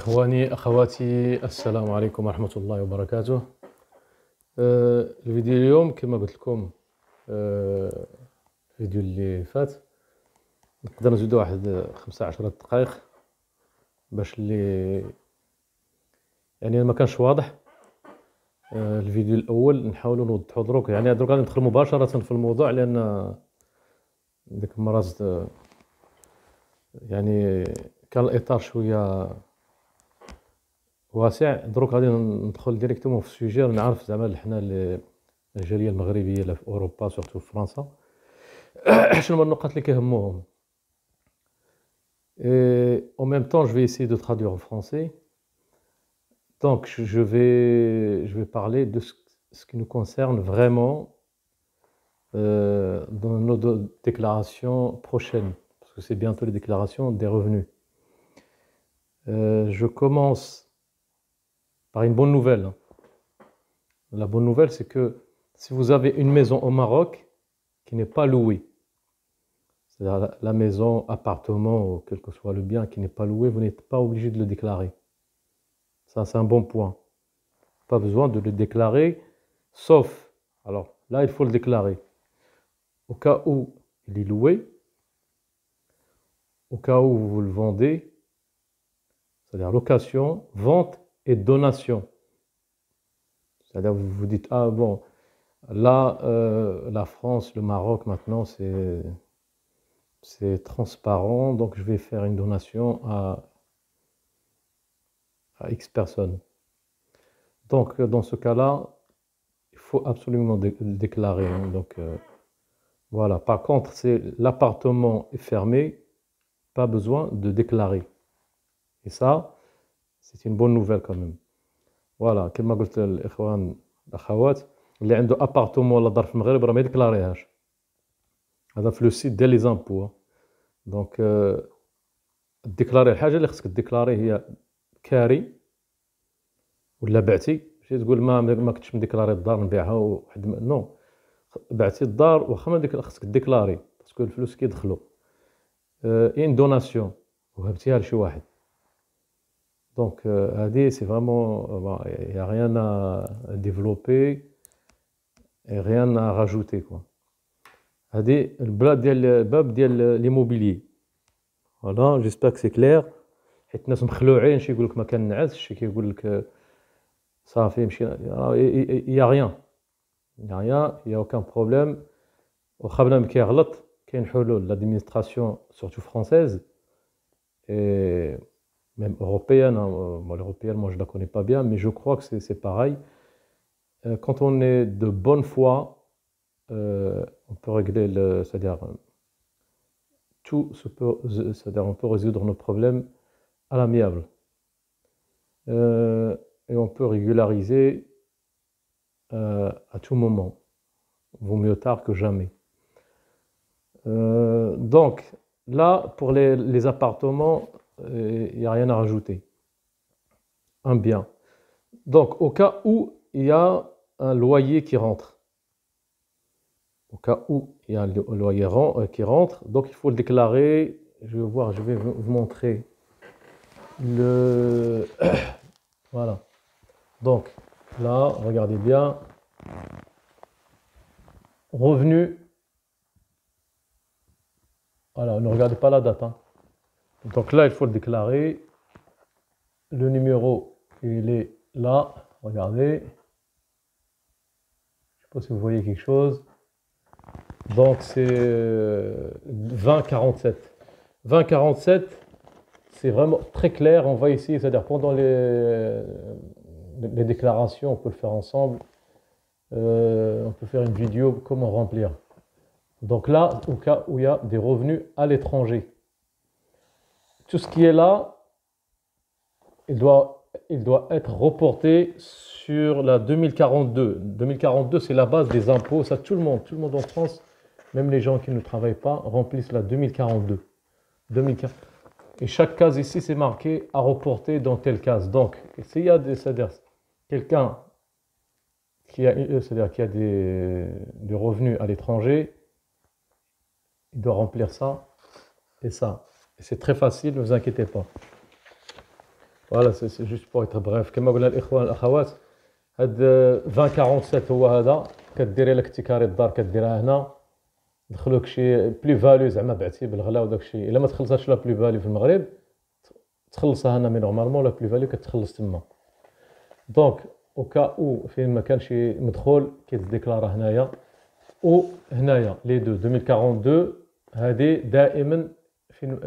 إخواني أخواتي السلام عليكم ورحمة الله وبركاته. الفيديو اليوم كما قلت لكم الفيديو اللي فات نقدر نزيدو واحد 15 دقائق باش اللي يعني ما كانش واضح. الفيديو الأول نحاولوا نوضحوا دروك، يعني دروك غادي ندخل مباشرة في الموضوع، لأن ديك المرات يعني كان الإطار شوية واسع. دروك غادي ندخل ديريكتومون في السوجي. نعرف زعما حنا الجاليه المغربيه اللي في اوروبا سورتو في فرنسا شنو هما النقط اللي كيهموهم. Et en même temps, je vais essayer de traduire en français. Donc, je vais parler de ce qui nous concerne vraiment dans nos déclarations prochaines, parce que c'est bientôt les déclarations des revenus. Je commence par une bonne nouvelle. La bonne nouvelle, c'est que si vous avez une maison au Maroc qui n'est pas louée, c'est-à-dire la maison, appartement, ou quel que soit le bien qui n'est pas loué, vous n'êtes pas obligé de le déclarer. Ça, c'est un bon point. Pas besoin de le déclarer, sauf, alors là, il faut le déclarer. Au cas où il est loué, au cas où vous le vendez, c'est-à-dire location, vente et donation. C'est-à-dire vous vous dites, ah bon, là, la France, le Maroc, maintenant, c'est transparent, donc je vais faire une donation à X personnes. Donc, dans ce cas-là, il faut absolument le déclarer. Hein. Donc, voilà. Par contre, c'est l'appartement est fermé, pas besoin de déclarer. Et ça, c'est une bonne nouvelle quand même. Voilà. كما قلت الإخوان الأخوات اللي عنده ابارتومون ولا دار في المغرب راه ما يديكلاريهاش. هذا في لو سيت ديال لي زامبو. دونك ديكلاري الحاجه اللي خصك ديكلاري هي كاري ولا بعتي. ماشي تقول ما كنتش مديكلاري الدار نبيعها وحد نو، بعتي الدار واخا ما خصك ديكلاري باسكو الفلوس كيدخلوا. ان دوناسيون وهبتيها لشي واحد. دونك هذه سي فريمون يا ريان ا ديفلوبي et rien à rajouter quoi. هذه الباب ديال ليموبيلي. فوالا جيسبر كو سي كلير، حيت الناس مخلوعين. شي يقول لك ما كنعس، شي كيقول لك صافي مشي. يا ريان يا اوكان بروبليم. واخا بنادم كيغلط كاين حلول. لادمينستراسيون سورتو فرونسيز et même européenne. Moi l'européenne, moi je la connais pas bien, mais je crois que c'est pareil. Quand on est de bonne foi, on peut régler c'est-à-dire tout c'est-à-dire on peut résoudre nos problèmes à l'amiable. Et on peut régulariser à tout moment. Vaut mieux tard que jamais. Donc là, pour les appartements, il n'y a rien à rajouter. Un bien. Donc au cas où il y a un loyer qui rentre. Au cas où il y a un loyer qui rentre, donc il faut le déclarer. Je vais vous montrer le... Voilà. Donc là, regardez bien. Revenu. Voilà, ne regardez pas la date. Hein. Donc là, il faut le déclarer. Le numéro, il est là. Regardez. Je ne sais pas si vous voyez quelque chose. Donc c'est 2047. 2047, c'est vraiment très clair. On va essayer, c'est-à-dire pendant les déclarations, on peut le faire ensemble. On peut faire une vidéo comment remplir. Donc là, au cas où il y a des revenus à l'étranger, tout ce qui est là, il doit être reporté sur la 2042. 2042, c'est la base des impôts. Ça, tout le monde en France, même les gens qui ne travaillent pas, remplissent la 2042. Et chaque case ici, c'est marqué à reporter dans telle case. Donc, s'il y a c'est-à-dire quelqu'un qui a des revenus à l'étranger, il doit remplir ça et ça. Et c'est très facile, ne vous inquiétez pas. Voilà, c'est juste pour être bref. كما قلنا الإخوان والأخوات، هاد 2047 هو هذا، كديري لك تيكاري الدار كديرها هنا، دخلوك شي بلي فاليو زعما بعتي بالغلا وداك الشيء. الا ما تخلصهاش لا بلي فاليو في المغرب تخلصها هنا، مي نورمالمون لا بلي فاليو كتخلص تما. دونك او كا او فين ما كان شي مدخول كيتديكلارا هنايا، وهنايا لي دو 2042 هذه دائما فين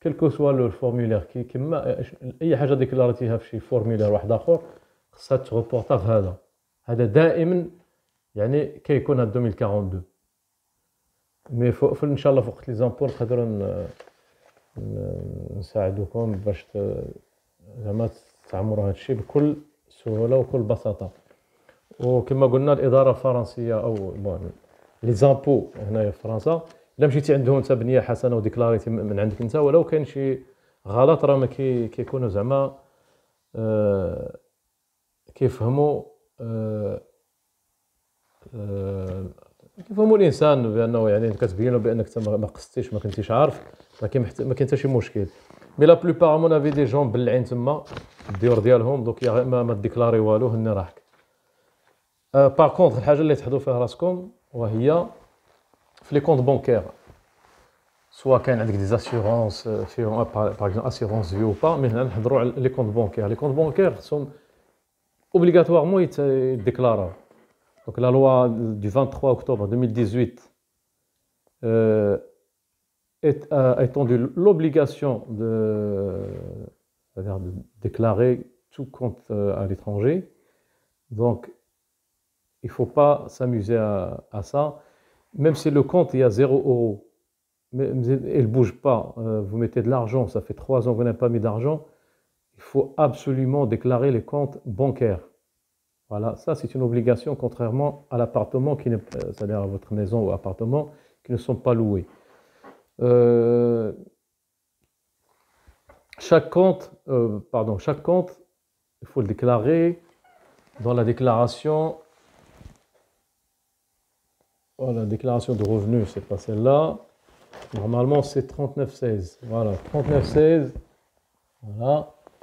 كلكو سوا لو الفورمولير كيما اي حاجه ديكلاريتيها في شي فورمولير واحد اخر خصها تغوبورتا في هذا دائما، يعني كيكون هاد 2042. مي فوق ان شاء الله فوق لي زامبور نقدروا نساعدوكم باش زعما تعمروا هذا الشيء بكل سهوله وكل بساطه. وكما قلنا الاداره الفرنسيه او بون لي زامبو هنايا في فرنسا، الا مشيتي عندهم انت بنيه حسنه وديكلاريتي من عندك انت، ولو كاين شي غلط راه ما كيكونوا زعما كيفهموا كيفهموا الانسان بانه يعني كتبين له بانك انت ما قصدتيش، ما كنتيش عارف، ما كاين حتى شي مشكل. مي لا بلوبار مون افي دي جون بلعين تما الديور ديالهم، دونك ما ديكلاري والو هني راحك. باغ كونطخ الحاجه اللي تحضروا فيها راسكم وهي في لي كونط بونكير، سوا كان عندك دي اسيورونس فيهم باغ اكزومبل اسيورونس في او با، مي هنا نحضروا على لي كونط بونكير. لي كونط بونكير خصهم اوبليغاتوارمون يديكلاراو. Donc la loi du 23 octobre 2018 a étendu l'obligation c'est-à-dire de déclarer tout compte à l'étranger. Donc il ne faut pas s'amuser à ça. Même si le compte il y a 0 euros, mais il ne bouge pas, vous mettez de l'argent, ça fait 3 ans que vous n'avez pas mis d'argent, il faut absolument déclarer les comptes bancaires. Voilà, ça c'est une obligation, contrairement à l'appartement, c'est-à-dire à votre maison ou appartement, qui ne sont pas loués. Chaque compte, il faut le déclarer dans la déclaration. Voilà, déclaration de revenus, c'est pas celle-là. Normalement, c'est 3916. Voilà, 3916. Voilà,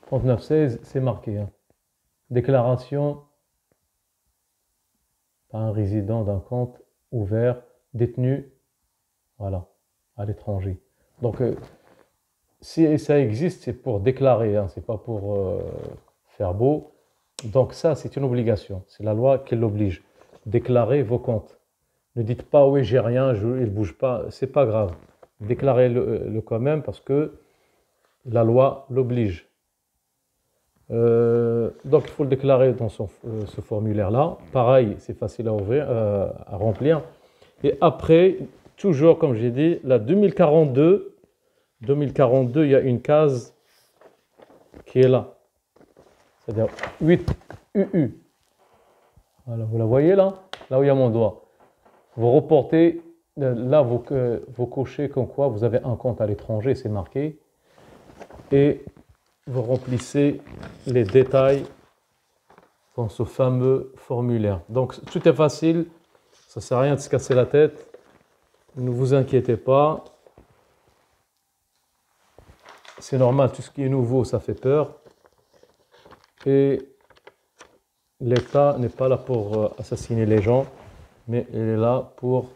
3916, c'est marqué. Hein. Déclaration par un résident d'un compte ouvert, détenu, voilà, à l'étranger. Donc, si ça existe, c'est pour déclarer, hein, c'est pas pour faire beau. Donc ça, c'est une obligation. C'est la loi qui l'oblige. Déclarez vos comptes. Ne dites pas, oui, j'ai rien, il ne bouge pas. C'est pas grave. Déclarez-le quand même parce que la loi l'oblige. Donc il faut le déclarer dans ce formulaire-là. Pareil, c'est facile à ouvrir, à remplir. Et après, toujours comme j'ai dit, la 2042, il y a une case qui est là. C'est-à-dire 8 UU. Voilà, vous la voyez là où il y a mon doigt. Vous reportez, là vous cochez comme quoi vous avez un compte à l'étranger, c'est marqué. Et vous remplissez les détails dans ce fameux formulaire. Donc tout est facile, ça ne sert à rien de se casser la tête. Ne vous inquiétez pas. C'est normal, tout ce qui est nouveau, ça fait peur. Et l'État n'est pas là pour assassiner les gens, mais il est là pour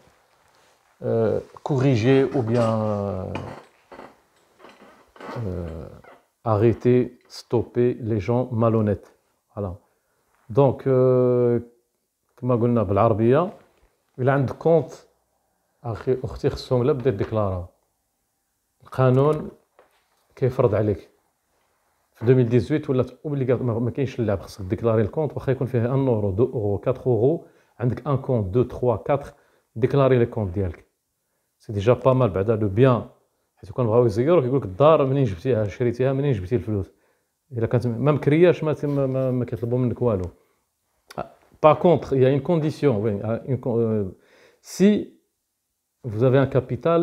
corriger ou bien arrêter, stopper les gens malhonnêtes. Voilà. Donc, كما قلنا بالعربية، إلا عندك كونت أختي خصهم لا بدات ديكلارا. القانون كيفرض عليك. في 2018 ولات اوبليغاتوار، ما كاينش اللعب، خصك ديكلاري الكونت واخا يكون فيه 1 اورو 2 اورو 4 اورو، عندك ان كونت 2 3 4 ديكلاري لي كونت ديالك. سي ديجا با مال بعدا لو بيان، حيت كون بغاو يزيروك يقول لك الدار منين جبتيها، شريتيها منين جبتي الفلوس. الا كانت ما مكرياش ما كيطلبوا منك والو. Par contre, il y a une condition. Oui, si vous avez un capital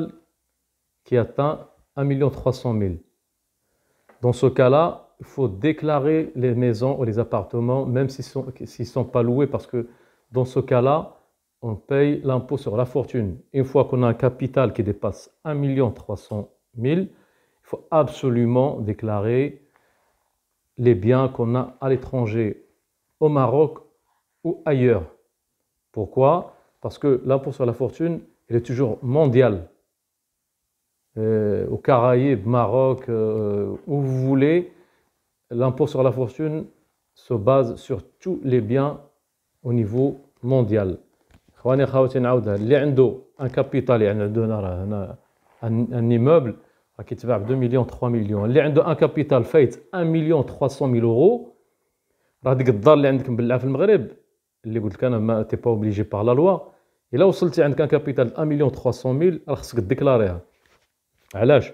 qui atteint 1 300 000, dans ce cas-là, il faut déclarer les maisons ou les appartements, même s'ils ne sont pas loués, parce que dans ce cas-là, on paye l'impôt sur la fortune. Une fois qu'on a un capital qui dépasse 1 300 000, il faut absolument déclarer les biens qu'on a à l'étranger, au Maroc ou ailleurs. Pourquoi? Parce que l'impôt sur la fortune, il est toujours mondial. Aux Caraïbes, Maroc, où vous voulez, l'impôt sur la fortune se base sur tous les biens au niveau mondial. خواني خاوتي نعاودها اللي عنده ان كابيتال يعني عندنا راه هنا ان ايموبل راه كيتباع ب 2 مليون 3 مليون اللي عنده ان كابيتال فايت 1 مليون 300 ميل اورو راه ديك الدار اللي عندك مبلعه في المغرب اللي قلت لك انا ما تي با اوبليجي بار لا لوا الا وصلتي عندك ان كابيتال 1 مليون 300 ميل راه خصك ديكلاريها علاش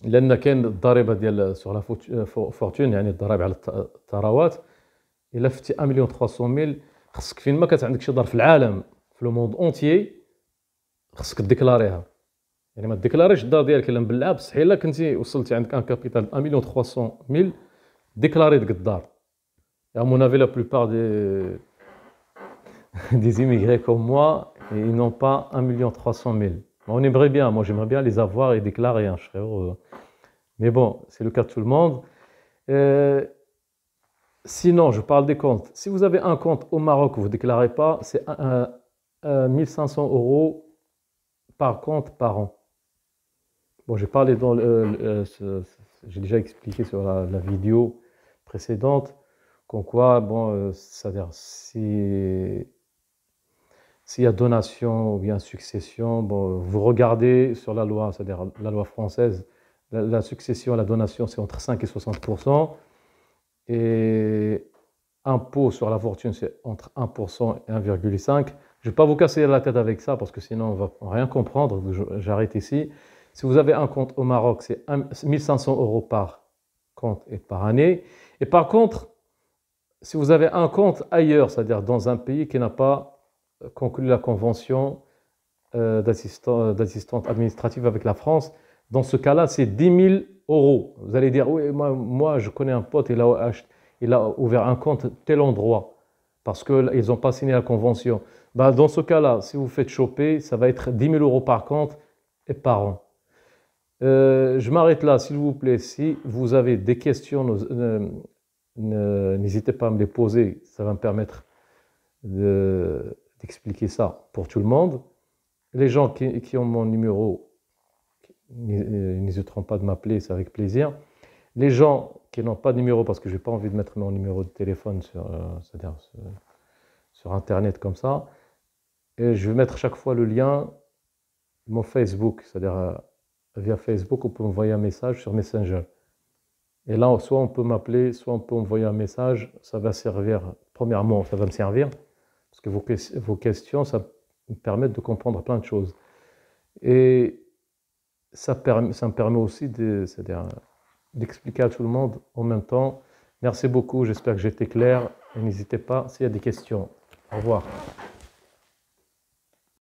لان كاين الضريبه ديال سور لا فورتون يعني الضرائب على الثروات الا فتي 1 مليون 300 ميل خصك فين ما كانت عندك شي دار في العالم في لو موند اونتيي خصك ديكلاريها يعني ما ديكلاريش الدار ديالك الا مبلعه بصح الا كنتي وصلتي عندك ان كابيتال 1 مليون 300 ميل ديكلاري ديك الدار à mon avis la plupart des immigrés comme moi ils n'ont pas 1 million 300 000 on aimerait bien moi j'aimerais bien les avoir et déclarer hein, je serais heureux mais bon c'est le cas de tout le monde sinon, je parle des comptes. Si vous avez un compte au Maroc, vous ne déclarez pas, c'est 1500 € par compte par an. Bon, j'ai parlé dans j'ai déjà expliqué sur la vidéo précédente, qu'en quoi, bon, c'est-à-dire s'il y a donation ou bien succession, bon, vous regardez sur la loi, c'est-à-dire la loi française, la succession, la donation, c'est entre 5 et 60%. Et impôt sur la fortune, c'est entre 1% et 1,5%. Je ne vais pas vous casser la tête avec ça parce que sinon on ne va rien comprendre. J'arrête ici. Si vous avez un compte au Maroc, c'est 1500 € par compte et par année. Et par contre, si vous avez un compte ailleurs, c'est-à-dire dans un pays qui n'a pas conclu la convention d'assistante administrative avec la France, dans ce cas-là, c'est 10 000 €. Vous allez dire, oui, moi je connais un pote, il a ouvert un compte tel endroit parce qu'ils n'ont pas signé la convention. Bah, dans ce cas-là, si vous faites choper, ça va être 10 000 € par compte et par an. Je m'arrête là, s'il vous plaît. Si vous avez des questions, n'hésitez pas à me les poser. Ça va me permettre d'expliquer ça pour tout le monde. Les gens qui ont mon numéro, n'hésiteront pas de m'appeler, c'est avec plaisir. Les gens qui n'ont pas de numéro, parce que je n'ai pas envie de mettre mon numéro de téléphone sur Internet comme ça, et je vais mettre chaque fois le lien, mon Facebook, c'est-à-dire via Facebook, on peut m'envoyer un message sur Messenger. Et là, soit on peut m'appeler, soit on peut envoyer un message, ça va servir, premièrement, ça va me servir, parce que vos questions, ça me permet de comprendre plein de choses. Et ça me permet aussi d'expliquer à tout le monde en même temps. Merci beaucoup, j'espère que j'étais clair. Et n'hésitez pas s'il y a des questions. Au revoir.